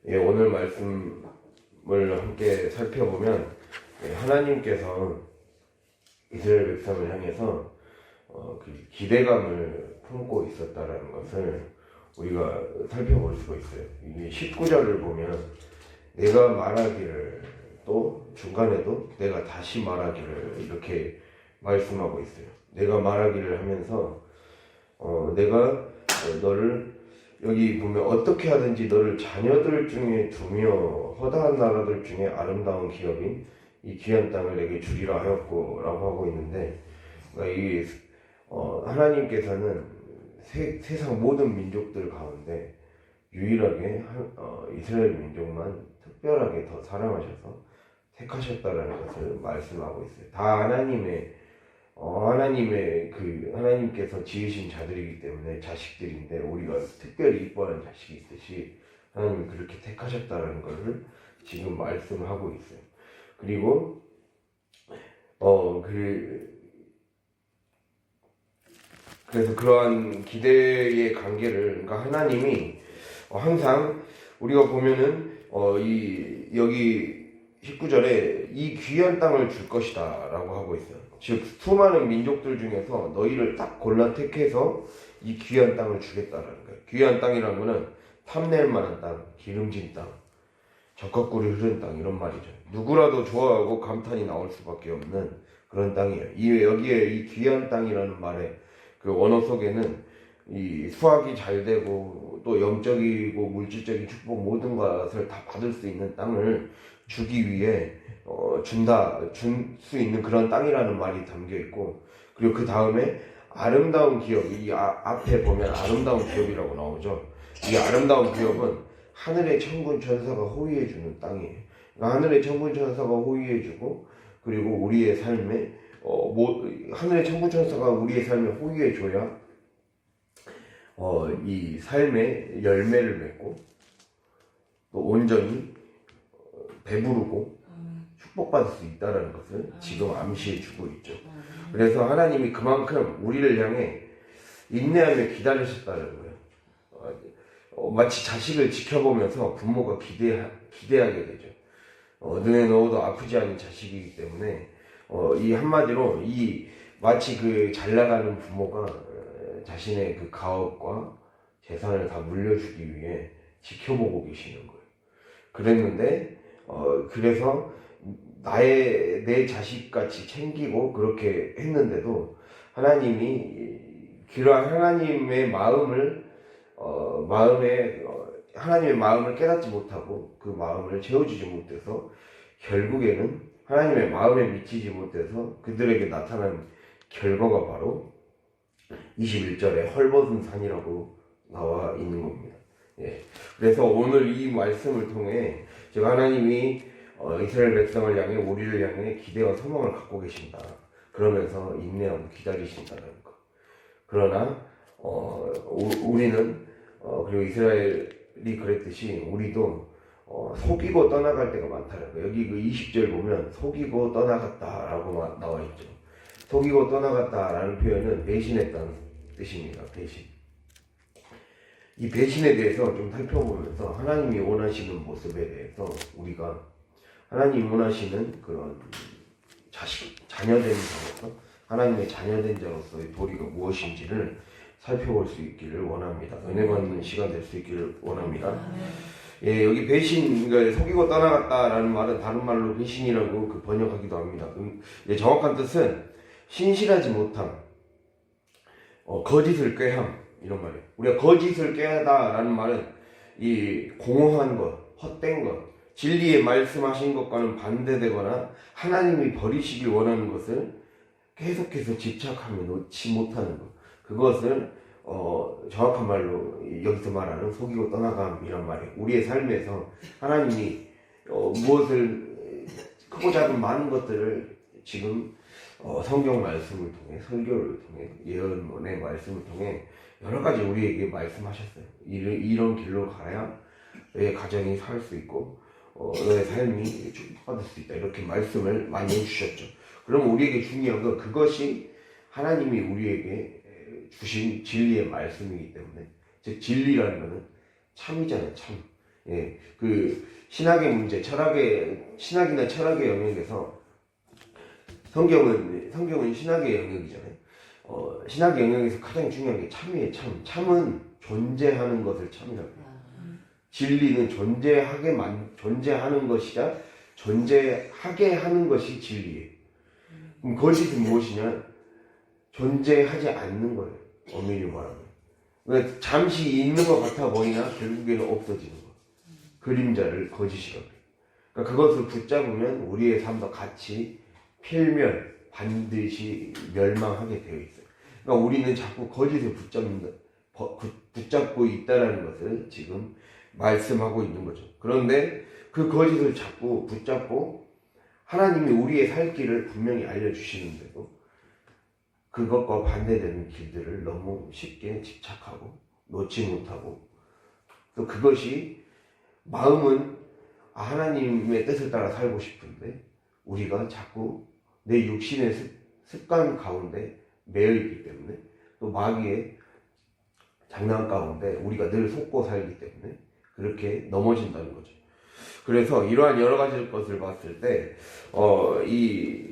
오늘 말씀을 함께 살펴보면 하나님께서 이스라엘 백성을 향해서 그 기대감을 품고 있었다라는 것을 우리가 살펴볼 수가 있어요. 이 19절을 보면 내가 말하기를 또 중간에도 내가 다시 말하기를 이렇게 말씀하고 있어요. 내가 말하기를 하면서 내가 너를 여기 보면 어떻게 하든지 너를 자녀들 중에 두며 허다한 나라들 중에 아름다운 기업인 이 귀한 땅을 내게 주리라 하였고 라고 하고 있는데, 이 하나님께서는 세상 모든 민족들 가운데 유일하게 이스라엘 민족만 특별하게 더 사랑하셔서 택하셨다라는 것을 말씀하고 있어요. 다 하나님께서 지으신 자들이기 때문에 자식들인데, 우리가 특별히 이뻐하는 자식이 있듯이 하나님이 그렇게 택하셨다라는 것을 지금 말씀하고 있어요. 그리고 그래서 그러한 기대의 관계를, 그러니까 하나님이 항상 우리가 보면은 여기 19절에 이 귀한 땅을 줄 것이다 라고 하고 있어요. 즉 수많은 민족들 중에서 너희를 딱 골라 택해서 이 귀한 땅을 주겠다라는 거예요. 귀한 땅이라는 거는 탐낼 만한 땅, 기름진 땅, 적합꿀이 흐르는 땅, 이런 말이죠. 누구라도 좋아하고 감탄이 나올 수밖에 없는 그런 땅이에요. 여기에 이 귀한 땅이라는 말의 그 원어 속에는 이 수확이 잘 되고 또 영적이고 물질적인 축복 모든 것을 다 받을 수 있는 땅을 주기 위해 줄 수 있는 그런 땅이라는 말이 담겨 있고, 그리고 그 다음에 아름다운 기업, 이 앞에 보면 아름다운 기업이라고 나오죠. 이 아름다운 기업은 하늘의 천군 천사가 호위해주는 땅이에요. 그러니까 하늘의 천군 천사가 호위해주고, 그리고 우리의 삶에 하늘의 천군 천사가 우리의 삶에 호위해줘야 이 삶의 열매를 맺고 또 온전히 배부르고 축복받을 수 있다는 것을 지금 암시해주고 있죠. 그래서 하나님이 그만큼 우리를 향해 인내하며 기다리셨다는 거예요. 마치 자식을 지켜보면서 부모가 기대하게 되죠. 눈에 넣어도 아프지 않은 자식이기 때문에 이 한마디로 마치 그 잘나가는 부모가 자신의 그 가업과 재산을 다 물려주기 위해 지켜보고 계시는 거예요. 그랬는데 그래서 내 자식같이 챙기고 그렇게 했는데도 하나님이 그러한 하나님의 마음을 깨닫지 못하고 그 마음을 채워주지 못해서 결국에는 하나님의 마음에 미치지 못해서 그들에게 나타난 결과가 바로 21절에 헐벗은 산이라고 나와 있는 겁니다. 그래서 오늘 이 말씀을 통해 제가 하나님이 이스라엘 백성을 향해 우리를 향해 기대와 소망을 갖고 계신다. 그러면서 인내하고 기다리신다는 것. 그러나 우리는 그리고 이스라엘이 그랬듯이 우리도 속이고 떠나갈 때가 많다는 거예요. 여기 그 20절 보면 속이고 떠나갔다라고 나와 있죠. 속이고 떠나갔다라는 표현은 배신했다는 뜻입니다. 배신. 이 배신에 대해서 좀 살펴보면서 하나님이 원하시는 모습에 대해서 우리가 하나님이 원하시는 그런 자녀된 자로서, 하나님의 자녀된 자로서의 도리가 무엇인지를 살펴볼 수 있기를 원합니다. 은혜 받는 시간 될 수 있기를 원합니다. 여기 배신, 그러니까 속이고 떠나갔다라는 말은 다른 말로 배신이라고 번역하기도 합니다. 정확한 뜻은 신실하지 못함, 거짓을 꾀함, 이런 말이에요. 우리가 거짓을 꾀하다라는 말은 이 공허한 것, 헛된 것, 진리의 말씀하신 것과는 반대되거나 하나님이 버리시길 원하는 것을 계속해서 집착하며 놓지 못하는 것, 그것을 정확한 말로 여기서 말하는 속이고 떠나감이란 말이에요. 우리의 삶에서 하나님이 무엇을 크고 작은 많은 것들을 지금 성경 말씀을 통해, 설교를 통해, 예언의 말씀을 통해 여러 가지 우리에게 말씀하셨어요. 이런 길로 가야 너의 가정이 살 수 있고 너의 삶이 축복받을 수 있다, 이렇게 말씀을 많이 해주셨죠. 그럼 우리에게 중요한 건 그것이 하나님이 우리에게 주신 진리의 말씀이기 때문에, 즉 진리라는 것은 참이잖아요. 참. 예, 그 신학의 문제, 신학이나 철학의 영역에서 성경은 신학의 영역이잖아요. 신학의 영역에서 가장 중요한 게 참이에요. 참은 존재하는 것을 참이라고 해요. 진리는 존재하는 것이자 존재하게 하는 것이 진리예요. 그럼 거짓은 무엇이냐? 존재하지 않는 거예요. 엄밀히 말하면. 그러니까 잠시 있는 것 같아 보이나 결국에는 없어지는 거. 그림자를 거짓이라고 해요. 그러니까 그것을 붙잡으면 우리의 삶과 같이 필멸, 반드시 멸망하게 되어 있어요. 그러니까 우리는 자꾸 거짓을 붙잡고 있다는 것을 지금 말씀하고 있는 거죠. 그런데 그 거짓을 자꾸 붙잡고 하나님이 우리의 살 길을 분명히 알려주시는데도 그것과 반대되는 길들을 너무 쉽게 집착하고 놓지 못하고, 또 그것이 마음은 하나님의 뜻을 따라 살고 싶은데 우리가 자꾸 내 육신의 습관 가운데 매여 있기 때문에, 또 마귀의 장난 가운데 우리가 늘 속고 살기 때문에 그렇게 넘어진다는 거죠. 그래서 이러한 여러 가지 것을 봤을 때 이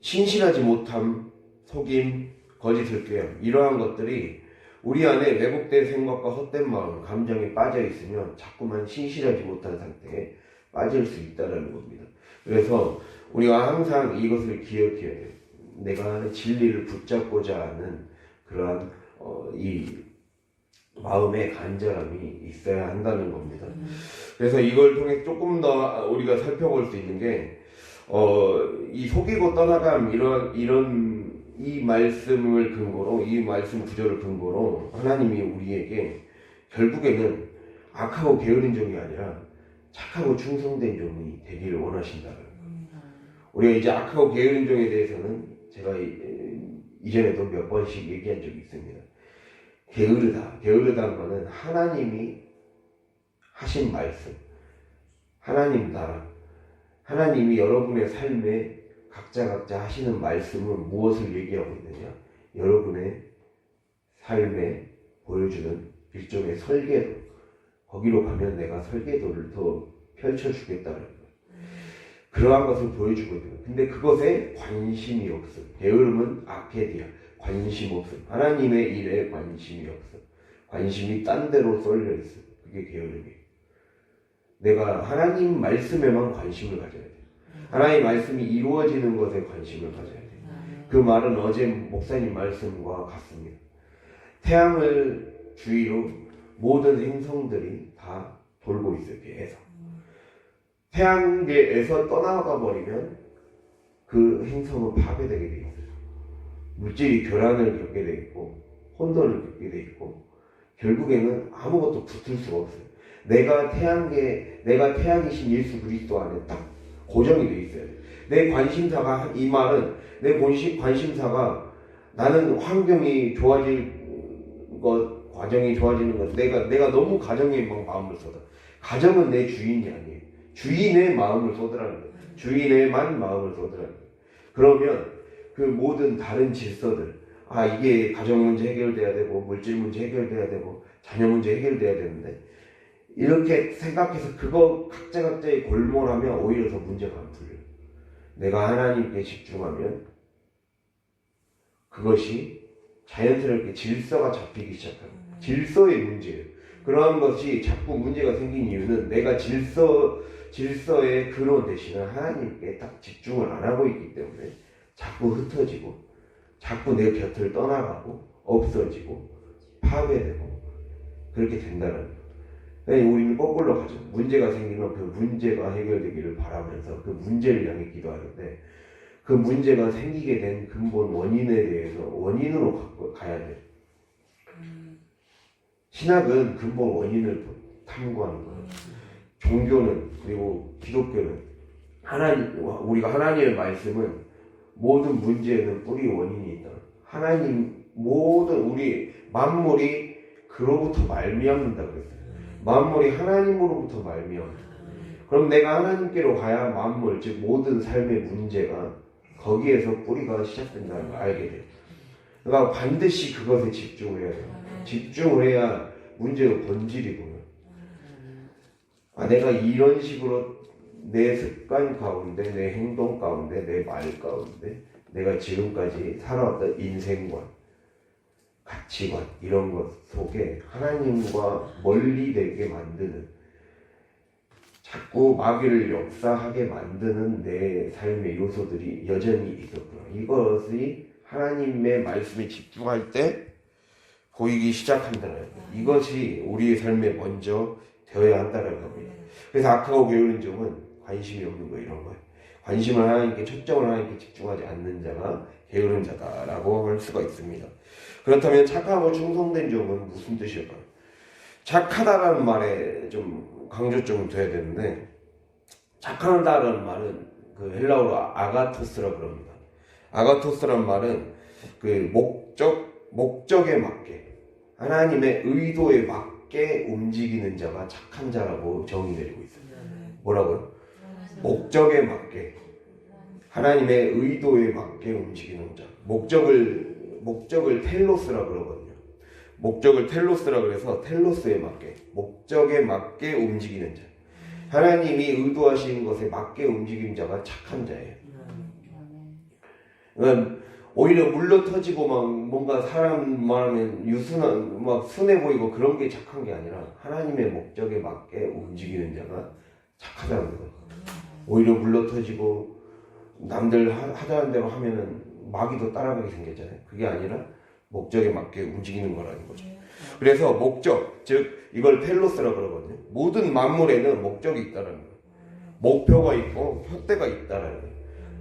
신실하지 못함, 속임, 거짓을 꾀함, 이러한 것들이 우리 안에 왜곡된 생각과 헛된 마음, 감정에 빠져 있으면 자꾸만 신실하지 못한 상태에 빠질 수 있다는 겁니다. 그래서 우리가 항상 이것을 기억해야 돼요. 내가 진리를 붙잡고자 하는 그러한 이 마음의 간절함이 있어야 한다는 겁니다. 그래서 이걸 통해 조금 더 우리가 살펴볼 수 있는 게 이 속이고 떠나감, 이 말씀을 근거로, 이 말씀 구절을 근거로 하나님이 우리에게 결국에는 악하고 게으른 종이 아니라 착하고 충성된 종이 되기를 원하신다는 거예요. 우리가 이제 악하고 게으른 종에 대해서는 제가 이전에도 몇 번씩 얘기한 적이 있습니다. 게으르다는 것은 하나님이 하신 말씀, 하나님 나라, 하나님이 여러분의 삶에 각자 하시는 말씀은 무엇을 얘기하고 있느냐? 여러분의 삶에 보여주는 일종의 설계도, 거기로 가면 내가 설계도를 더 펼쳐주겠다는 거예요. 그러한 것을 보여주고 있는 거예요. 근데 그것에 관심이 없음. 게으름은 아케디아, 관심 없음. 하나님의 일에 관심이 없음. 관심이 딴 데로 쏠려 있음. 그게 게으름이에요. 내가 하나님 말씀에만 관심을 가져야 돼요. 하나님 말씀이 이루어지는 것에 관심을 가져야 돼요. 그 말은 어제 목사님 말씀과 같습니다. 태양을 주위로 모든 행성들이 다 돌고 있어요. 계속. 태양계에서 떠나가 버리면 그 행성은 파괴되게 돼 있어요. 물질이 교란을 겪게 돼 있고 혼돈을 겪게 돼 있고 결국에는 아무것도 붙을 수가 없어요. 내가 태양이신 예수 그리스도 안에 딱 고정이 돼 있어야 돼. 내 관심사가, 이 말은 내 관심사가 나는 환경이 좋아질 것, 과정이 좋아지는 것, 내가 너무 가정에 막 마음을 쏟아. 가정은 내 주인이 아니에요. 주인의 마음을 쏟으라는 거예요. 주인의만 마음을 쏟으라는 거예요. 그러면 그 모든 다른 질서들, 이게 가정 문제 해결돼야 되고 물질 문제 해결돼야 되고 자녀 문제 해결돼야 되는데 이렇게 생각해서 그거 각자의 골몰하면 오히려 더 문제가 안 풀려요. 내가 하나님께 집중하면 그것이 자연스럽게 질서가 잡히기 시작합니다. 질서의 문제예요. 그러한 것이 자꾸 문제가 생긴 이유는 내가 질서의 근원 대신에 하나님께 딱 집중을 안 하고 있기 때문에 자꾸 흩어지고 자꾸 내 곁을 떠나가고 없어지고 파괴되고 그렇게 된다는 거예요. 우리는 거꾸로 가죠. 문제가 생기면 그 문제가 해결되기를 바라면서 그 문제를 향해 기도하는데 그 문제가 생기게 된 근본 원인에 대해서 원인으로 가야 돼요. 신학은 근본 원인을 탐구하는 거예요. 종교는, 그리고 기독교는 우리가 하나님의 말씀은 모든 문제에는 뿌리 원인이 있다. 우리 만물이 그로부터 말미암는다 그랬어요. 만물이 하나님으로부터 말미암는다. 그럼 내가 하나님께로 가야 만물, 즉 모든 삶의 문제가 거기에서 뿌리가 시작된다는 걸 알게 돼요. 그러니까 반드시 그것에 집중을 해야 돼요. 집중을 해야 문제의 본질이 보여요. 내가 이런 식으로 내 습관 가운데, 내 행동 가운데, 내 말 가운데 내가 지금까지 살아왔던 인생관, 가치관 이런 것 속에 하나님과 멀리 되게 만드는, 자꾸 마귀를 역사하게 만드는 내 삶의 요소들이 여전히 있었구나. 이것이 하나님의 말씀에 집중할 때 보이기 시작한다는 거예요. 이것이 우리의 삶에 먼저 되어야 한다는 겁니다. 그래서 악하고 게으른 종은 관심이 없는 거, 이런 거예요. 관심을 하나님께, 초점을 하나님께 집중하지 않는 자가 게으른 자다라고 할 수가 있습니다. 그렇다면 착하고 충성된 종은 무슨 뜻일까요? 착하다라는 말에 좀 강조점을 둬야 되는데, 착하다라는 말은 그 헬라어로 아가토스라고 그럽니다. 아가토스라는 말은 그 목적에 맞게, 하나님의 의도에 맞게 움직이는 자가 착한 자라고 정의 내리고 있어요. 뭐라고요? 목적에 맞게, 하나님의 의도에 맞게 움직이는 자. 목적을 텔로스라 그러거든요. 목적을 텔로스라 그래서 텔로스에 맞게, 목적에 맞게 움직이는 자. 하나님이 의도하신 것에 맞게 움직이는 자가 착한 자예요. 그러니까 오히려 물러 터지고 막 뭔가 사람 말하면 유순한, 막 순해 보이고 그런 게 착한 게 아니라 하나님의 목적에 맞게 움직이는 자가 착하다는 거예요. 오히려 물러 터지고 남들 하자는 대로 하면은 마귀도 따라가게 생겼잖아요. 그게 아니라 목적에 맞게 움직이는 거라는 거죠. 그래서 목적, 즉 이걸 텔로스라고 그러거든요. 모든 만물에는 목적이 있다는 거예요. 목표가 있고 표대가 있다는 거예요.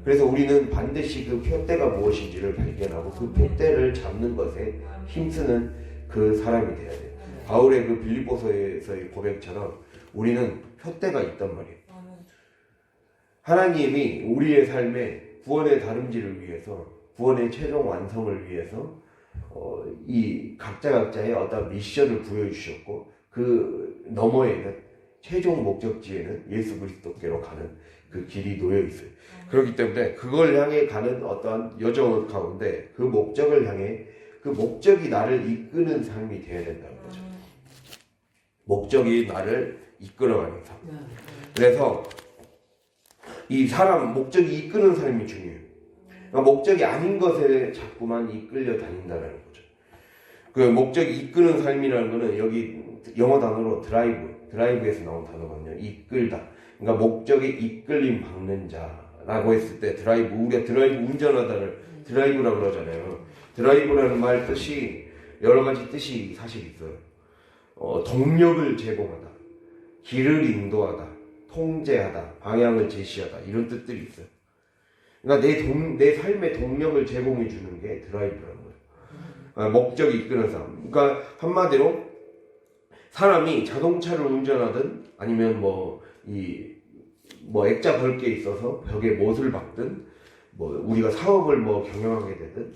그래서 우리는 반드시 그 표대가 무엇인지를 발견하고 그 표대를 잡는 것에 힘쓰는 그 사람이 돼야 돼요. 바울의 그 빌립보서에서의 고백처럼 우리는 표대가 있단 말이에요. 하나님이 우리의 삶에 구원의 다름질을 위해서, 구원의 최종 완성을 위해서 이 각자의 어떤 미션을 부여주셨고, 그 너머에는, 최종 목적지에는 예수 그리스도께로 가는 그 길이 놓여 있어요. 그렇기 때문에 그걸 향해 가는 어떠한 여정 가운데 그 목적을 향해, 그 목적이 나를 이끄는 삶이 되어야 된다는 거죠. 목적이 나를 이끌어가는 삶. 그래서 이 사람 목적이 이끄는 삶이 중요해요. 그러니까 목적이 아닌 것에 자꾸만 이끌려 다닌다는 거죠. 그 목적이 이끄는 삶이라는 거는 여기 영어 단어로 드라이브에서 나온 단어거든요. 이끌다. 그러니까 목적에 이끌림 받는 자라고 했을 때 우리가 드라이브 운전하다를 드라이브라고 그러잖아요. 드라이브라는 말 뜻이 여러 가지 뜻이 사실 있어요. 동력을 제공하다, 길을 인도하다, 통제하다, 방향을 제시하다, 이런 뜻들이 있어요. 그러니까 내 삶의 동력을 제공해 주는 게 드라이브라는 거예요. 그러니까 목적이 이끄는 삶. 그러니까 한마디로 사람이 자동차를 운전하든 아니면 액자 걸 게 있어서 벽에 못을 박든, 우리가 사업을 경영하게 되든,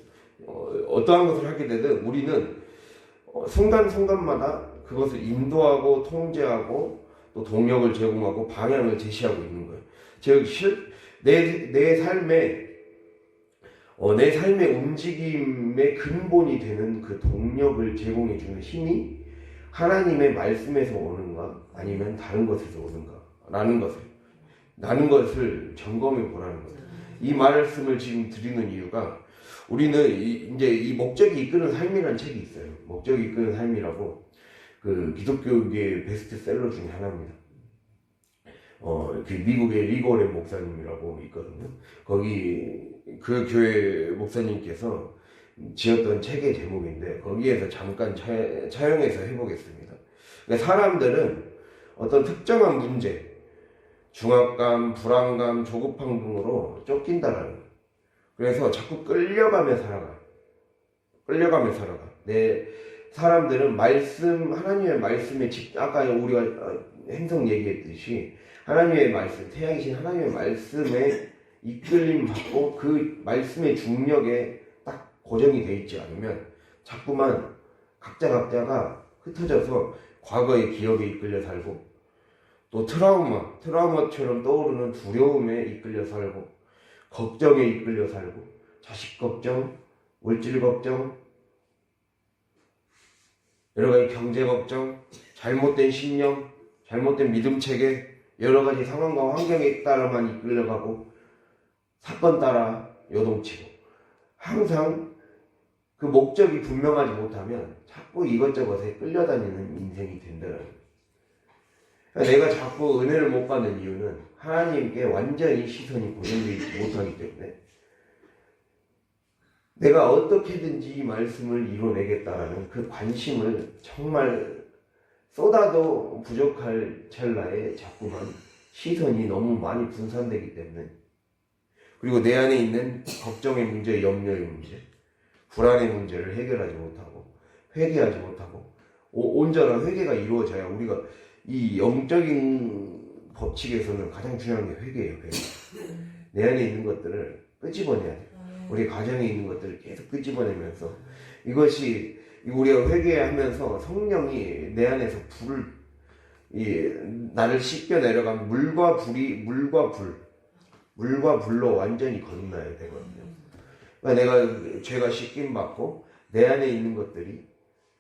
어떠한 것을 하게 되든 우리는 순간순간마다 그것을 인도하고 통제하고 또 동력을 제공하고 방향을 제시하고 있는 거예요. 즉 내 삶의 움직임의 근본이 되는 그 동력을 제공해 주는 힘이 하나님의 말씀에서 오는가 아니면 다른 것에서 오는가 라는 것을 점검해 보라는 거예요. 이 말씀을 지금 드리는 이유가, 우리는 이제 이 목적이 이끄는 삶이라는 책이 있어요. 목적이 이끄는 삶이라고, 그 기독교계의 베스트셀러 중에 하나입니다. 그 미국의 리고렌 목사님이라고 있거든요. 거기 그 교회 목사님께서 지었던 책의 제목인데, 거기에서 잠깐 차용해서 해보겠습니다. 그러니까 사람들은 어떤 특정한 문제, 중압감, 불안감, 조급함 등으로 쫓긴다라는 거예요. 그래서 자꾸 끌려가며 살아가. 사람들은 하나님의 말씀에 아까 우리가 행성 얘기했듯이 하나님의 말씀, 태양이신 하나님의 말씀에 이끌림 받고 그 말씀의 중력에 딱 고정이 되어 있지 않으면 자꾸만 각자가 흩어져서 과거의 기억에 이끌려 살고, 또 트라우마처럼 떠오르는 두려움에 이끌려 살고, 걱정에 이끌려 살고, 자식 걱정, 물질 걱정, 여러 가지 경제 걱정, 잘못된 신념, 잘못된 믿음 체계, 여러 가지 상황과 환경에 따라만 이끌려가고 사건 따라 요동치고 항상 그 목적이 분명하지 못하면 자꾸 이것저것에 끌려다니는 인생이 된다는 거예요. 내가 자꾸 은혜를 못 받는 이유는 하나님께 완전히 시선이 고정되어 있지 못하기 때문에 내가 어떻게든지 이 말씀을 이뤄내겠다라는 그 관심을 정말 쏟아도 부족할 찰나에 자꾸만 시선이 너무 많이 분산되기 때문에 그리고 내 안에 있는 걱정의 문제, 염려의 문제, 불안의 문제를 해결하지 못하고 회개하지 못하고 온전한 회개가 이루어져야 우리가 이 영적인 법칙에서는 가장 중요한 게 회개예요. 회개. 내 안에 있는 것들을 끄집어내야 돼요. 우리 가정에 있는 것들을 계속 끄집어내면서 이것이 우리가 회개하면서 성령이 내 안에서 나를 씻겨 내려간 물과 불로 완전히 거듭나야 되거든요. 그러니까 내가 죄가 씻김 받고 내 안에 있는 것들이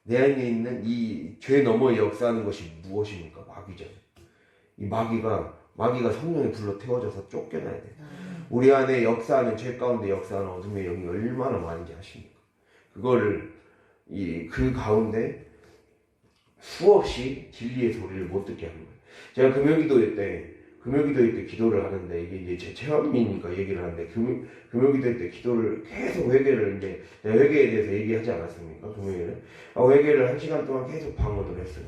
내 안에 있는 이 죄 너머 역사하는 것이 무엇입니까? 마귀잖아요. 이 마귀가 성령의 불로 태워져서 쫓겨나야 돼요. 우리 안에 역사하는 죄 가운데 역사하는 어둠의 영이 얼마나 많은지 아십니까? 그거를 그 가운데 수없이 진리의 소리를 못 듣게 하는 거예요. 제가 금요기도회 때 기도를 하는데 이게 이제 제 체험이니까 얘기를 하는데 금요기도회 때 기도를 계속 회개를 이제 회개에 대해서 얘기하지 않았습니까? 금요일에 회개를 1시간 동안 계속 방언을 했어요.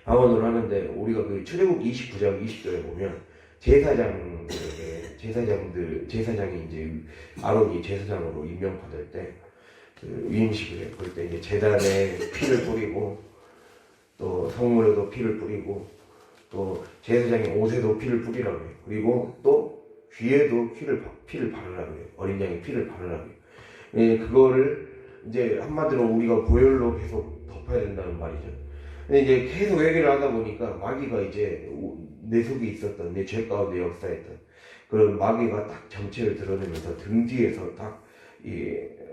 방언을 하는데 우리가 그 출애굽기 29장 20절에 보면 제사장이 이제 아론이 제사장으로 임명받을 때 그 위임식을 해. 그럴 때 이제 제단에 피를 뿌리고 또 성물에도 피를 뿌리고 또 제사장의 옷에도 피를 뿌리라고 해요. 그리고 또 귀에도 피를 바르라고 해요. 어린 양의 피를 바르라고 해요. 그거를 이제 한마디로 우리가 보혈로 계속 덮어야 된다는 말이죠. 근데 이제 계속 얘기를 하다 보니까 마귀가 이제 내 속에 있었던 내 죄 가운데 역사했던 그런 마귀가 딱 정체를 드러내면서 등 뒤에서 딱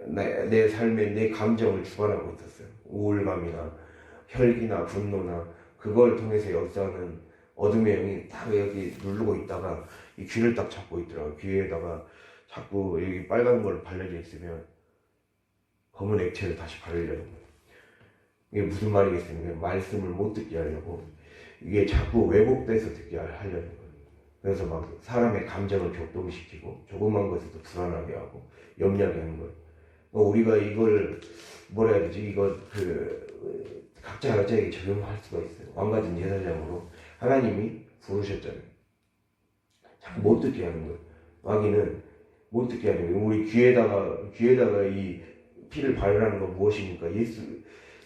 내 삶에 내 감정을 주관하고 있었어요. 우울감이나 혈기나 분노나 그걸 통해서 역사하는 어둠의 영이 딱 여기 누르고 있다가 이 귀를 딱 잡고 있더라고요. 귀에다가 자꾸 여기 빨간 걸 발려져 있으면 검은 액체를 다시 바르려는 거예요. 이게 무슨 말이겠습니까? 말씀을 못 듣게 하려고 이게 자꾸 왜곡돼서 듣게 하려는 거예요. 그래서 막 사람의 감정을 격동시키고 조그만 것에도 불안하게 하고 염려하게 하는 거예요. 우리가 이걸 뭐라 해야 되지? 이거 각자에게 적용할 수가 있어요. 왕같은 제사장으로 하나님이 부르셨잖아요. 자꾸 못 듣게 하는 거예요. 마귀는 못 듣게 하는 거예요. 우리 귀에다가 이 피를 바르라는 건 무엇입니까?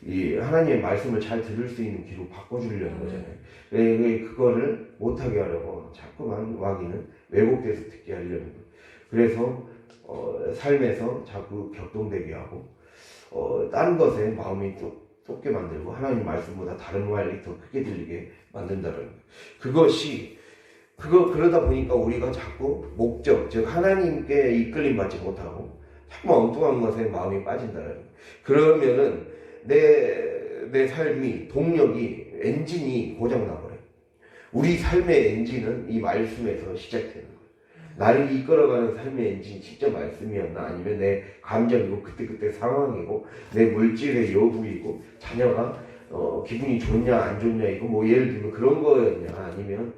이 하나님의 말씀을 잘 들을 수 있는 귀로 바꿔주려는 거잖아요. 그거를 못하게 하려고 자꾸만 마귀는 왜곡돼서 듣게 하려는 거예요. 그래서 삶에서 자꾸 격동되게 하고 다른 것에 마음이 쫓게 만들고 하나님 말씀보다 다른 말이 더 크게 들리게 만든다는 거예요. 그러다 보니까 우리가 자꾸 목적, 즉 하나님께 이끌림 받지 못하고 자꾸 엉뚱한 것에 마음이 빠진다는 거예요. 그러면은 내 삶이 동력이 엔진이 고장나버려요. 우리 삶의 엔진은 이 말씀에서 시작되는 거예요. 나를 이끌어가는 삶의 엔진이 진짜 말씀이었나 아니면 내 감정이고 그때 상황이고 내 물질의 여부이고 자녀가 기분이 좋냐 안 좋냐 이거 뭐 예를 들면 그런 거였냐 아니면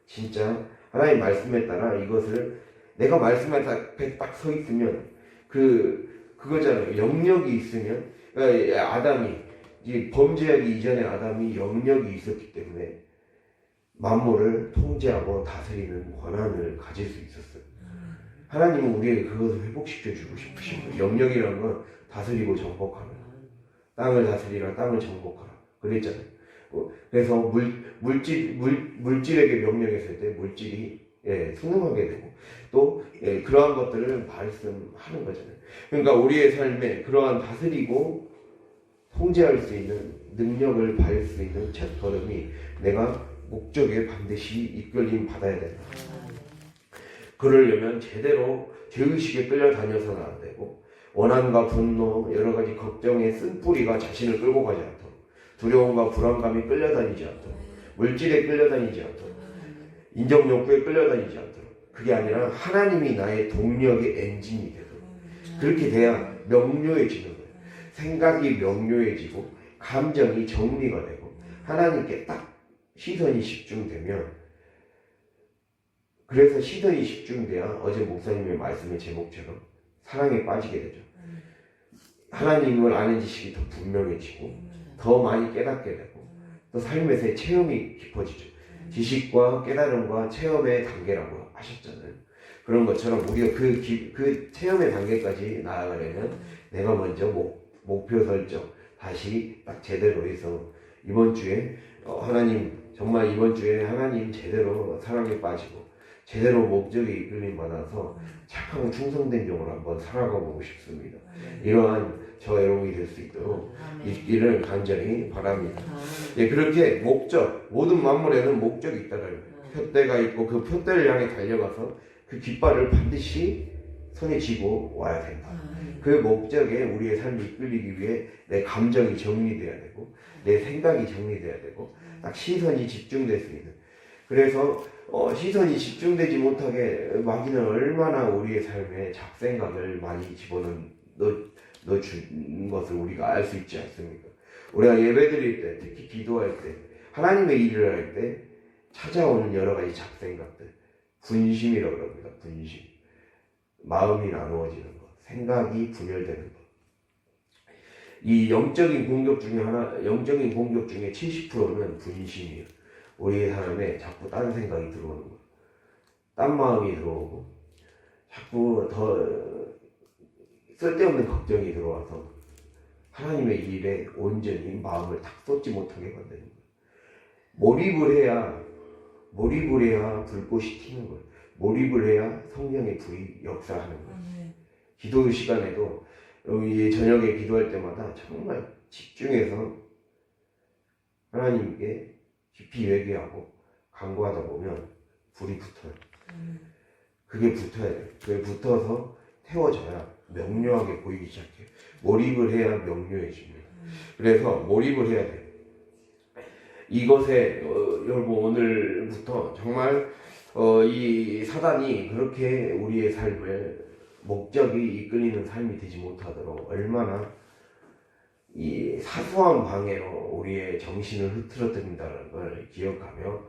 진짜 하나님 말씀에 따라 이것을 내가 말씀에 딱 서 있으면 그거잖아요. 영역이 있으면 그러니까 아담이 이제 범죄하기 이전에 아담이 영역이 있었기 때문에 만물을 통제하고 다스리는 권한을 가질 수 있었어요. 하나님은 우리에게 그것을 회복시켜주고 싶으신 거예요. 영역이라는 건 다스리고 정복하는 땅을 다스리라 땅을 정복하라 그랬잖아요. 그래서 물질에게 명령했을 때 물질이 순응하게 되고 또 그러한 것들을 말씀하는 거잖아요. 그러니까 우리의 삶에 그러한 다스리고 통제할 수 있는 능력을 받을 수 있는 첫 걸음이 내가 목적에 반드시 이끌림 받아야 된다. 그러려면 제대로 죄의식에 끌려다녀서는 안 되고 원한과 분노 여러 가지 걱정의 쓴뿌리가 자신을 끌고 가지 않도록 두려움과 불안감이 끌려다니지 않도록 물질에 끌려다니지 않도록, 인정 욕구에 끌려다니지 않도록, 그게 아니라 하나님이 나의 동력의 엔진이 되도록, 그렇게 돼야 명료해지는 거예요. 생각이 명료해지고 감정이 정리가 되고 하나님께 딱 시선이 집중되면, 그래서 시선이 집중돼야 어제 목사님의 말씀의 제목처럼 사랑에 빠지게 되죠. 하나님을 아는 지식이 더 분명해지고 더 많이 깨닫게 되고 또 삶에서의 체험이 깊어지죠. 지식과 깨달음과 체험의 단계라고 하셨잖아요. 그런 것처럼 우리가 그 체험의 단계까지 나아가려면 내가 먼저 목표 설정 다시 딱 제대로 해서 이번 주에 하나님, 정말 이번 주에 하나님 제대로 사랑에 빠지고 제대로 목적에 이끌림 받아서 착하고 충성된 종으로 한번 살아가 보고 싶습니다. 이러한 저 여러분이 될 수 있도록 있기를 간절히 바랍니다. 예, 그렇게 목적, 모든 만물에는 목적이 있다는 거예요. 표대가 있고 그 표대를 향해 달려가서 그 깃발을 반드시 손에 쥐고 와야 된다. 그 목적에 우리의 삶을 이끌리기 위해 내 감정이 정리돼야 되고 내 생각이 정리돼야 되고 딱 시선이 집중될 수 있는, 그래서 시선이 집중되지 못하게 마귀는 얼마나 우리의 삶에 잡생각을 많이 넣어준 것을 우리가 알 수 있지 않습니까? 우리가 예배드릴 때, 특히 기도할 때, 하나님의 일을 할 때 찾아오는 여러 가지 잡생각들, 분심이라고 합니다. 분심. 마음이 나누어지는 것, 생각이 분열되는 것. 이 영적인 공격 중에 70%는 분심이에요. 우리의 사람에 자꾸 딴 생각이 들어오는 거예요. 딴 마음이 들어오고 자꾸 더 쓸데없는 걱정이 들어와서 하나님의 일에 온전히 마음을 탁 쏟지 못하게 만드는 거예요. 몰입을 해야 불꽃이 튀는 거예요. 몰입을 해야 성령의 불이 역사하는 거예요. 기도 시간에도 저녁에 기도할 때마다 정말 집중해서 하나님께 깊이 회개하고 간구하다 보면 불이 붙어요. 그게 붙어야 돼요. 그게 붙어서 태워져야 명료하게 보이기 시작해요. 몰입을 해야 명료해집니다. 그래서 몰입을 해야 돼요. 이것에 여러분 오늘부터 정말 이 사단이 그렇게 우리의 삶을 목적이 이끌리는 삶이 되지 못하도록 얼마나 이 사소한 방해로 우리의 정신을 흐트러뜨린다는 걸 기억하며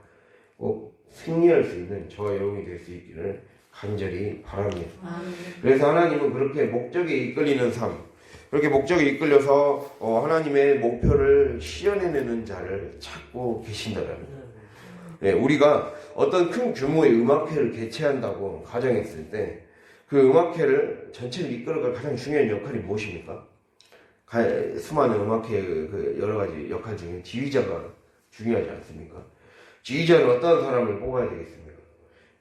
꼭 승리할 수 있는 저와 여러분이 될 수 있기를 간절히 바랍니다. 그래서 하나님은 그렇게 목적에 이끌리는 삶, 그렇게 목적에 이끌려서 하나님의 목표를 실현해내는 자를 찾고 계신다는 거예요. 네, 우리가 어떤 큰 규모의 음악회를 개최한다고 가정했을 때 그 음악회를 전체를 이끌어갈 가장 중요한 역할이 무엇입니까? 수많은 음악회 그 여러 가지 역할 중에 지휘자가 중요하지 않습니까? 지휘자는 어떤 사람을 뽑아야 되겠습니까?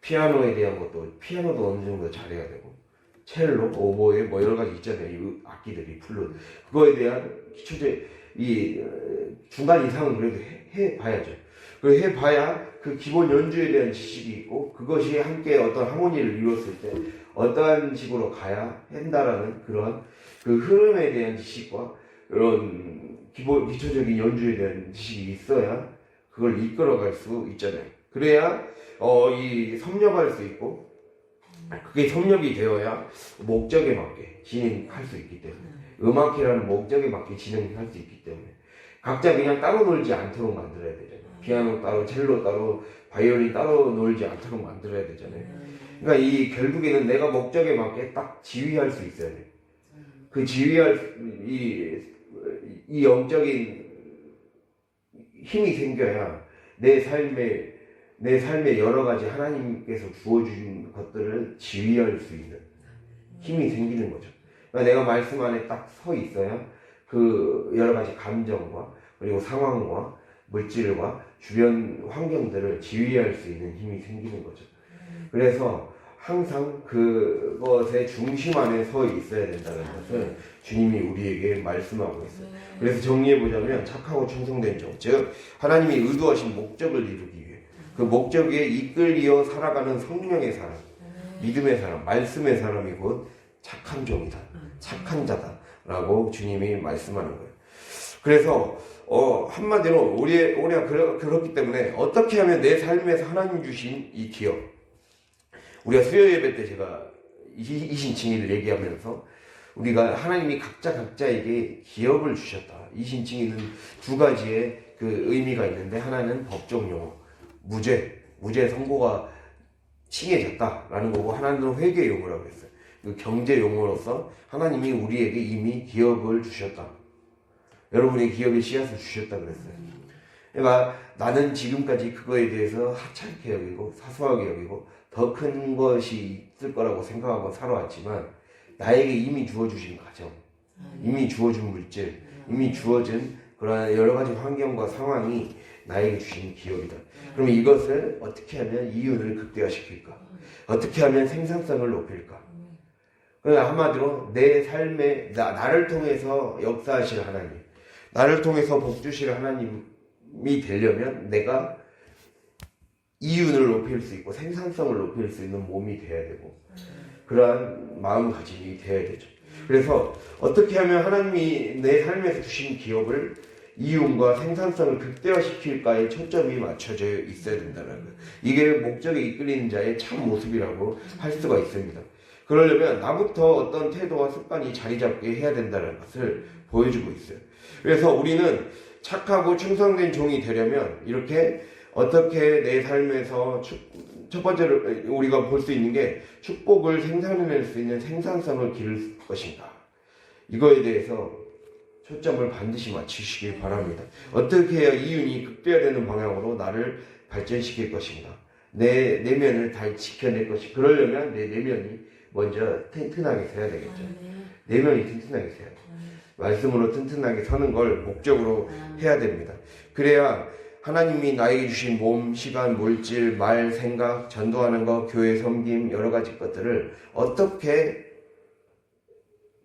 피아노에 대한 것도 피아노도 어느 정도 잘해야 되고 첼로, 오보에 뭐 여러 가지 있잖아요. 이 악기들이 플룻 그거에 대한 기초적 이 중간 이상은 그래도 해봐야죠. 그 해봐야 그 기본 연주에 대한 지식이 있고 그것이 함께 어떤 하모니를 이뤘을 때 어떠한 식으로 가야 한다라는 그런 그 흐름에 대한 지식과 그런 기초적인 연주에 대한 지식이 있어야 그걸 이끌어갈 수 있잖아요. 그래야 이 섭렵할 수 있고 그게 섭렵이 되어야 목적에 맞게 진행할 수 있기 때문에 음악이라는 목적에 맞게 진행할 수 있기 때문에 각자 그냥 따로 놀지 않도록 만들어야 되잖아요. 피아노 따로, 첼로 따로, 바이올린 따로 놀지 않도록 만들어야 되잖아요. 그러니까 이 결국에는 내가 목적에 맞게 딱 지휘할 수 있어야 돼요. 그 지휘할 이 영적인 힘이 생겨야 내 삶에 여러 가지 하나님께서 주어주신 것들을 지휘할 수 있는 힘이 생기는 거죠. 그러니까 내가 말씀 안에 딱 서 있어야 그 여러 가지 감정과 그리고 상황과 물질과 주변 환경들을 지휘할 수 있는 힘이 생기는 거죠. 그래서 항상 그것의 중심 안에 서 있어야 된다는 것을 주님이 우리에게 말씀하고 있어요. 그래서 정리해보자면 착하고 충성된 종, 즉 하나님이 의도하신 목적을 이루기 위해 그 목적에 이끌리어 살아가는 성령의 사람, 믿음의 사람, 말씀의 사람이 곧 착한 종이다, 착한 자다 라고 주님이 말씀하는 거예요. 그래서 한마디로 우리가 그렇기 때문에 어떻게 하면 내 삶에서 하나님 주신 이 기업, 우리가 수요 예배 때 제가 이신칭의를 얘기하면서 우리가 하나님이 각자에게 기업을 주셨다. 이신칭의는 두 가지의 그 의미가 있는데, 하나는 법적 용어, 무죄 선고가 칭해졌다라는 거고, 하나는 회개 용어라고 했어요. 그 경제 용어로서 하나님이 우리에게 이미 기업을 주셨다. 여러분의 기업의 씨앗을 주셨다 그랬어요. 그러니까 나는 지금까지 그거에 대해서 하찮게 여기고 사소하게 여기고 더 큰 것이 있을 거라고 생각하고 살아왔지만, 나에게 이미 주어주신 가정, 이미 주어준 물질, 이미 주어진 그러한 여러 가지 환경과 상황이 나에게 주신 기업이다. 그러면 이것을 어떻게 하면 이윤을 극대화시킬까? 어떻게 하면 생산성을 높일까? 그러니까 한마디로 내 삶에 나를 통해서 역사하실 하나님, 나를 통해서 복 주실 하나님이 되려면 내가 이윤을 높일 수 있고 생산성을 높일 수 있는 몸이 돼야 되고, 그러한 마음가짐이 돼야 되죠. 그래서 어떻게 하면 하나님이 내 삶에서 주신 기업을 이윤과 생산성을 극대화시킬까에 초점이 맞춰져 있어야 된다는 거예요. 이게 목적에 이끌리는 자의 참 모습이라고 할 수가 있습니다. 그러려면 나부터 어떤 태도와 습관이 자리 잡게 해야 된다는 것을 보여주고 있어요. 그래서 우리는 착하고 충성된 종이 되려면 이렇게 어떻게 내 삶에서 첫 번째로 우리가 볼 수 있는 게 축복을 생산해낼 수 있는 생산성을 기를 것인가, 이거에 대해서 초점을 반드시 맞추시길 바랍니다. 어떻게 해야 이윤이 극대화되는 방향으로 나를 발전시킬 것인가, 내 내면을 잘 지켜낼 것인가. 그러려면 내 내면이 먼저 튼튼하게 서야 되겠죠. 내면이 튼튼하게 서야 돼요. 말씀으로 튼튼하게 서는 걸 목적으로 해야 됩니다. 그래야 하나님이 나에게 주신 몸, 시간, 물질, 말, 생각, 전도하는 것, 교회 섬김, 여러 가지 것들을 어떻게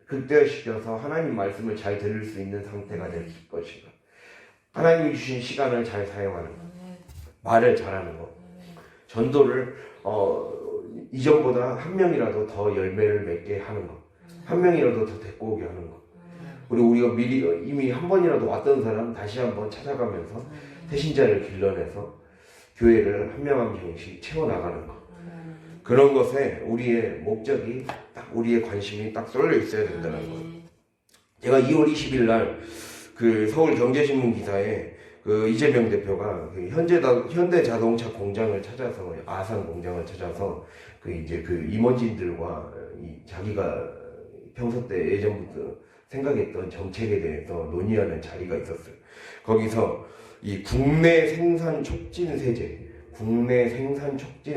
극대화시켜서 하나님 말씀을 잘 들을 수 있는 상태가 될 것인가. 하나님이 주신 시간을 잘 사용하는 것, 말을 잘하는 것, 전도를 이전보다 한 명이라도 더 열매를 맺게 하는 것, 한 명이라도 더 데리고 오게 하는 것. 그리고 우리가 미리 이미 한 번이라도 왔던 사람 다시 한번 찾아가면서 태신자를 길러내서 교회를 한 명 한 명씩 채워나가는 것. 그런 것에 우리의 목적이 딱, 우리의 관심이 딱 쏠려 있어야 된다는 것. 제가 2월 20일 날 그 서울 경제신문 기사에 그 이재명 대표가 그 현대자동차 공장을 찾아서, 아산 공장을 찾아서 그 이제 그 임원진들과 자기가 평소 때 예전부터 생각했던 정책에 대해서 논의하는 자리가 있었어요. 거기서 이 국내 생산 촉진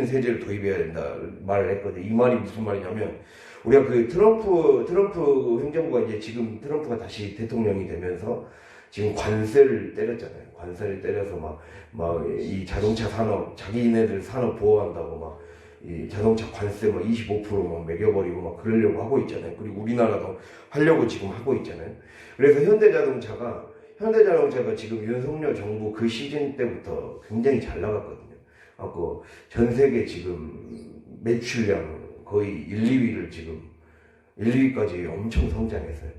세제를 도입해야 된다 말을 했거든요. 이 말이 무슨 말이냐면, 우리가 그 트럼프 행정부가 이제 지금 트럼프가 다시 대통령이 되면서 지금 관세를 때렸잖아요. 관세를 때려서 막 이 자동차 산업, 자기네들 산업 보호한다고 막 이 자동차 관세 25% 매겨버리고 막 그러려고 하고 있잖아요. 그리고 우리나라도 하려고 지금 하고 있잖아요. 그래서 현대자동차가 지금 윤석열 정부 그 시즌 때부터 굉장히 잘 나갔거든요. 전 세계 지금 매출량 거의 1, 2위까지 엄청 성장했어요.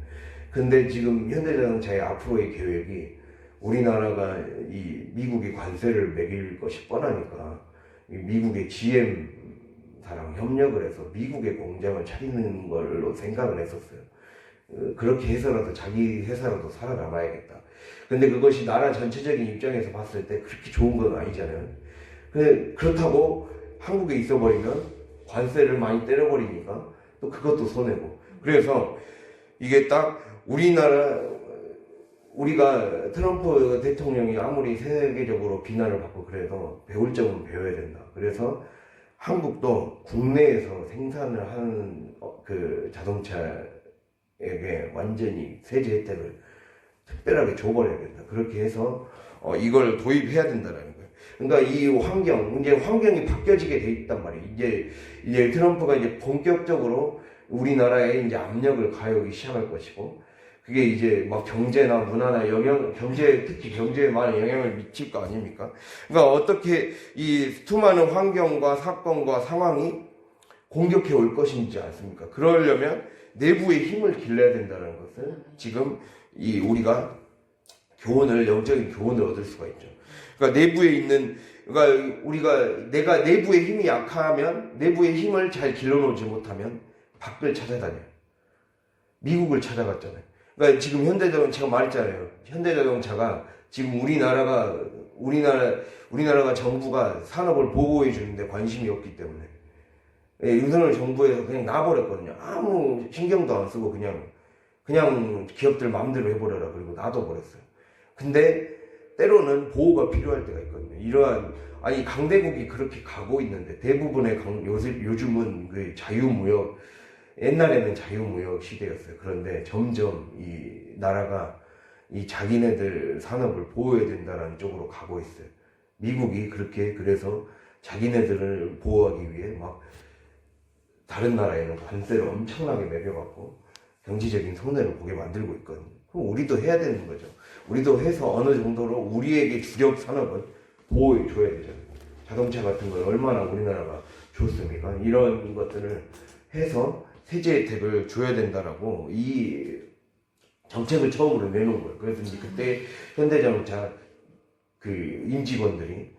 근데 지금 현대자동차의 앞으로의 계획이, 우리나라가 이 미국이 관세를 매길 것이 뻔하니까 미국의 GM사랑 협력을 해서 미국의 공장을 차리는 걸로 생각을 했었어요. 그렇게 해서라도 자기 회사라도 살아남아야겠다. 근데 그것이 나라 전체적인 입장에서 봤을 때 그렇게 좋은 건 아니잖아요. 그렇다고 한국에 있어버리면 관세를 많이 때려버리니까 또 그것도 손해고. 그래서 이게 딱 우리가 트럼프 대통령이 아무리 세계적으로 비난을 받고 그래도 배울 점은 배워야 된다. 그래서 한국도 국내에서 생산을 하는 그 자동차에게 완전히 세제 혜택을 특별하게 줘버려야 된다. 그렇게 해서 이걸 도입해야 된다는 거예요. 그러니까 이 환경이 바뀌어지게 돼 있단 말이에요. 이제 트럼프가 이제 본격적으로 우리나라에 이제 압력을 가해오기 시작할 것이고, 그게 이제 막 경제나 문화나 특히 경제에 많은 영향을 미칠 거 아닙니까? 그러니까 어떻게 이 수많은 환경과 사건과 상황이 공격해 올 것인지 않습니까? 그러려면 내부의 힘을 길러야 된다는 것을 지금 우리가 교훈을, 영적인 교훈을 얻을 수가 있죠. 그러니까 내부에 있는, 그러니까 우리가 내가 내부의 힘이 약하면, 내부의 힘을 잘 길러놓지 못하면 밖을 찾아다녀요. 미국을 찾아갔잖아요. 그러니까 지금 현대자동차가 말했잖아요. 현대자동차가 지금 우리나라가 정부가 산업을 보호해 주는데 관심이 없기 때문에, 예, 윤석열 정부에서 그냥 놔버렸거든요. 아무 신경도 안 쓰고 그냥 기업들 마음대로 해버려라. 그리고 놔둬버렸어요. 근데 때로는 보호가 필요할 때가 있거든요. 아니 강대국이 그렇게 가고 있는데 대부분의 요즘은 그 자유무역, 옛날에는 자유무역 시대였어요. 그런데 점점 이 나라가 이 자기네들 산업을 보호해야 된다는 쪽으로 가고 있어요. 미국이 그래서 자기네들을 보호하기 위해 막 다른 나라에는 관세를 엄청나게 매겨갖고 경제적인 손해를 보게 만들고 있거든요. 그럼 우리도 해야 되는 거죠. 우리도 해서 어느 정도로 우리에게 주력 산업은 보호해 줘야 되잖아요. 자동차 같은 걸 얼마나 우리나라가 좋습니까? 이런 것들을 해서 세제 혜택을 줘야 된다라고 이 정책을 처음으로 내놓은 거예요. 그래서 이제 그때 현대자동차 그 임직원들이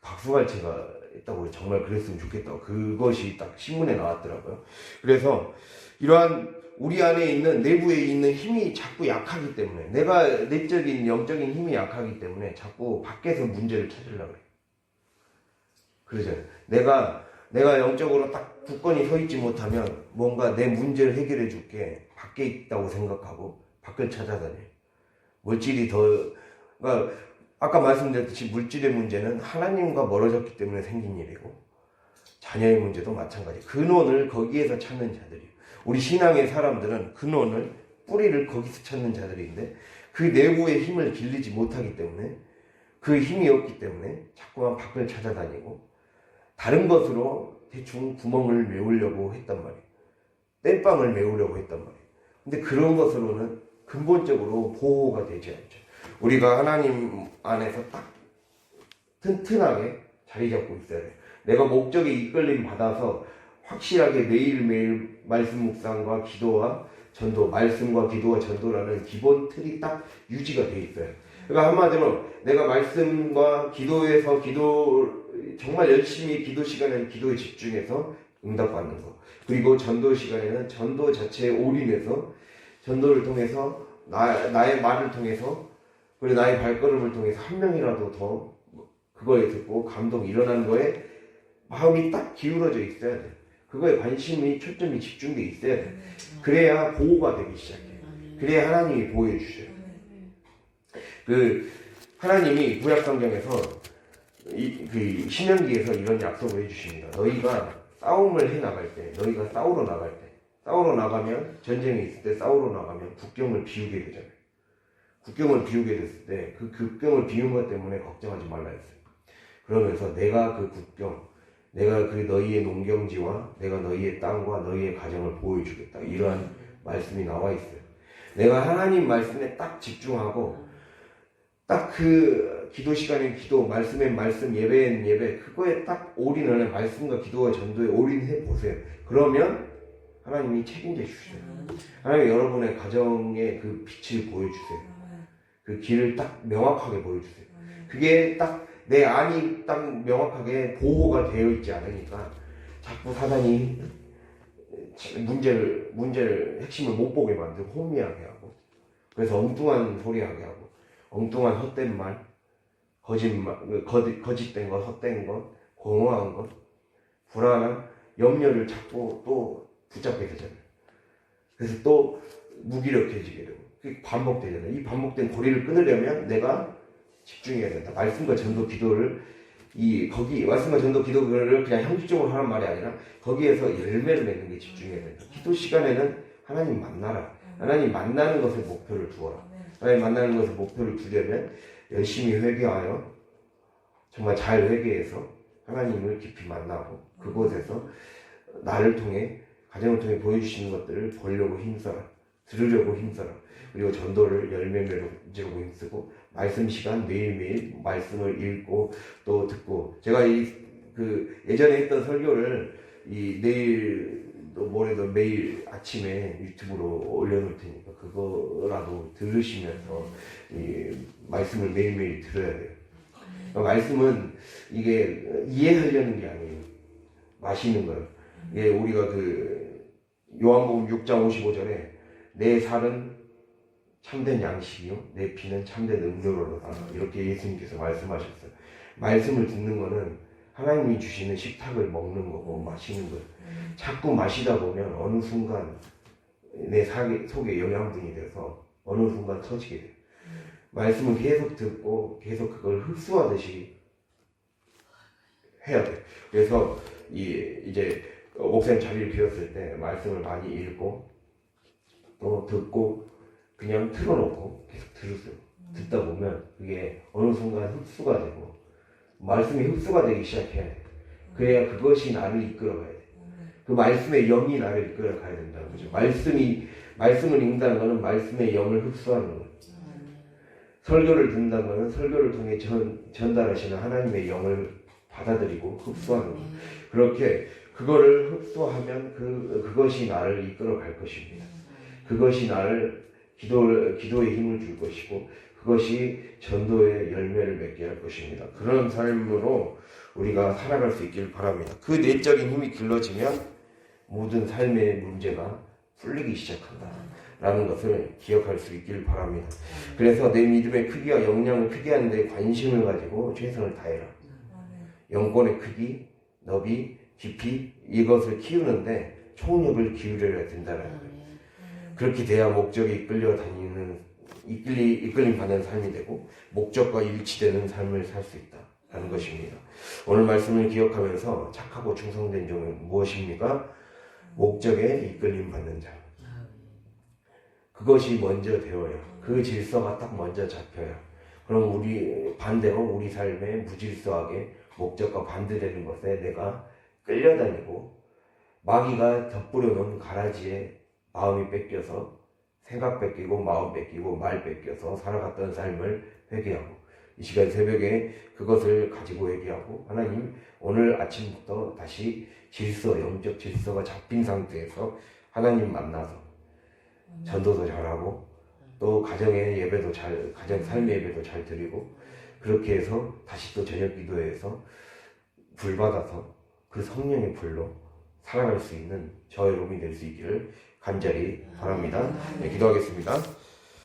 박수갈채가 있다고 정말 그랬으면 좋겠다고, 그것이 딱 신문에 나왔더라고요. 그래서 이러한 우리 안에 있는, 내부에 있는 힘이 자꾸 약하기 때문에, 내가 내적인 영적인 힘이 약하기 때문에 자꾸 밖에서 문제를 찾으려고 그래요. 그러잖아요. 내가 영적으로 딱 굳건히 서 있지 못하면 뭔가 내 문제를 해결해 줄게 밖에 있다고 생각하고 밖을 찾아다녀요. 그러니까 아까 말씀드렸듯이 물질의 문제는 하나님과 멀어졌기 때문에 생긴 일이고, 자녀의 문제도 마찬가지. 근원을 거기에서 찾는 자들이에요. 우리 신앙의 사람들은 근원을, 뿌리를 거기서 찾는 자들인데, 그 내부의 힘을 길르지 못하기 때문에, 그 힘이 없기 때문에 자꾸만 밖을 찾아다니고 다른 것으로 대충 구멍을 메우려고 했단 말이에요. 땜빵을 메우려고 했단 말이에요. 근데 그런 것으로는 근본적으로 보호가 되지 않죠. 우리가 하나님 안에서 딱 튼튼하게 자리 잡고 있어야 돼요. 내가 목적에 이끌림 받아서 확실하게 매일매일 말씀 묵상과 기도와 전도, 말씀과 기도와 전도라는 기본 틀이 딱 유지가 돼 있어요. 그러니까 한마디로 내가 말씀과 정말 열심히 기도 시간에는 기도에 집중해서 응답받는 거, 그리고 전도 시간에는 전도 자체에 올인해서 전도를 통해서 나의 말을 통해서, 그리고 나의 발걸음을 통해서 한 명이라도 더 그거에 듣고 감동이 일어나는 거에 마음이 딱 기울어져 있어야 돼. 그거에 관심이, 초점이 집중돼 있어야 돼. 그래야 보호가 되기 시작해요. 그래야 하나님이 보호해 주셔요. 하나님이 구약성경에서 신명기에서 이런 약속을 해주십니다. 너희가 싸움을 해 나갈 때, 너희가 싸우러 나가면, 전쟁이 있을 때 싸우러 나가면 국경을 비우게 되잖아요. 국경을 비우게 됐을 때 그 국경을 비운 것 때문에 걱정하지 말라 했어요. 그러면서 내가 그 국경, 내가 그 너희의 농경지와 내가 너희의 땅과 너희의 가정을 보호해 주겠다, 이러한 말씀이 나와 있어요. 내가 하나님 말씀에 딱 집중하고 딱 그 기도 시간엔 기도, 말씀엔 말씀, 예배엔 예배, 그거에 딱 올인을 해, 말씀과 기도와 전도에 올인해 보세요. 그러면 하나님이 책임져 주세요. 하나님 여러분의 가정에 그 빛을 보여주세요. 그 길을 딱 명확하게 보여주세요. 그게 딱 내 안이 딱 명확하게 보호가 되어 있지 않으니까 자꾸 사단이 문제를 핵심을 못 보게 만들고 혼미하게 하고, 그래서 엉뚱한 소리 하게 하고, 엉뚱한 헛된 말, 거짓된 것, 헛된 것, 공허한 것, 불안한 염려를 자꾸 또 붙잡게 되잖아요. 그래서 또 무기력해지게 되고, 그게 반복되잖아요. 이 반복된 고리를 끊으려면 내가 집중해야 된다. 말씀과 전도 기도를, 말씀과 전도 기도를 그냥 형식적으로 하는 말이 아니라 거기에서 열매를 맺는 게 집중해야 된다. 기도 시간에는 하나님 만나라. 하나님 만나는 것에 목표를 두어라. 하나님 만나는 것에 목표를 두려면 열심히 회개하여 정말 잘 회개해서 하나님을 깊이 만나고, 그곳에서 나를 통해, 가정을 통해 보여주시는 것들을 보려고 힘써라. 들으려고 힘써라. 그리고 전도를 열매 맺으려고 힘쓰고, 말씀 시간 매일매일 말씀을 읽고 또 듣고, 제가 예전에 했던 설교를 모레도 매일 아침에 유튜브로 올려놓을 테니까 그거라도 들으시면서 말씀을 매일매일 들어야 돼요. 말씀은 이게 이해하려는 게 아니에요. 마시는 거예요. 이게 우리가 그 요한복음 6장 55절에 내 살은 참된 양식이요 내 피는 참된 음료로다 이렇게 예수님께서 말씀하셨어요. 말씀을 듣는 거는 하나님이 주시는 식탁을 먹는 거고 마시는 거예요. 자꾸 마시다 보면 어느 순간 내 속에 영양분이 돼서 어느 순간 터지게 돼요. 말씀을 계속 듣고 계속 그걸 흡수하듯이 해야 돼요. 그래서 이제 목사님 자리를 비웠을 때 말씀을 많이 읽고 또 듣고 그냥 틀어놓고 계속 들으세요. 듣다 보면 그게 어느 순간 흡수가 되고 말씀이 흡수가 되기 시작해야 돼. 그래야 그것이 나를 이끌어가야 돼. 그 말씀의 영이 나를 이끌어가야 된다는 거죠. 말씀을 읽는다는 것은 말씀의 영을 흡수하는 거예요. 설교를 듣는다는 것은 설교를 통해 전달하시는 하나님의 영을 받아들이고 흡수하는 거예요. 그렇게 그거를 흡수하면 그것이 나를 이끌어갈 것입니다. 그것이 나를 기도에 힘을 줄 것이고 그것이 전도의 열매를 맺게 할 것입니다. 그런 삶으로 우리가 살아갈 수 있길 바랍니다. 그 내적인 힘이 길러지면 모든 삶의 문제가 풀리기 시작한다 라는 것을 기억할 수 있길 바랍니다. 그래서 내 믿음의 크기와 역량을 크게 하는 데 관심을 가지고 최선을 다해라. 영권의 크기, 너비, 깊이 이것을 키우는데 총력을 기울여야 된다는 거예요. 그렇게 돼야 목적에 이끌림 받는 삶이 되고 목적과 일치되는 삶을 살 수 있다는 것입니다. 오늘 말씀을 기억하면서 착하고 충성된 종은 무엇입니까? 목적에 이끌림 받는 자. 그것이 먼저 되어야 그 질서가 딱 먼저 잡혀야 그럼 반대로 우리 삶에 무질서하게 목적과 반대되는 것에 내가 끌려다니고 마귀가 덧뿌려 놓은 가라지에 마음이 뺏겨서 생각 뺏기고 마음 뺏기고 말 뺏겨서 살아갔던 삶을 회개하고 이 시간 새벽에 그것을 가지고 회개하고 하나님 오늘 아침부터 다시 영적 질서가 잡힌 상태에서 하나님 만나서 전도도 잘하고 또 가정의 예배도 가정 삶의 예배도 잘 드리고 그렇게 해서 다시 또 저녁 기도회에서 불 받아서 그 성령의 불로 살아갈 수 있는 저의 몸이 될 수 있기를 간절히 바랍니다. 네, 기도하겠습니다.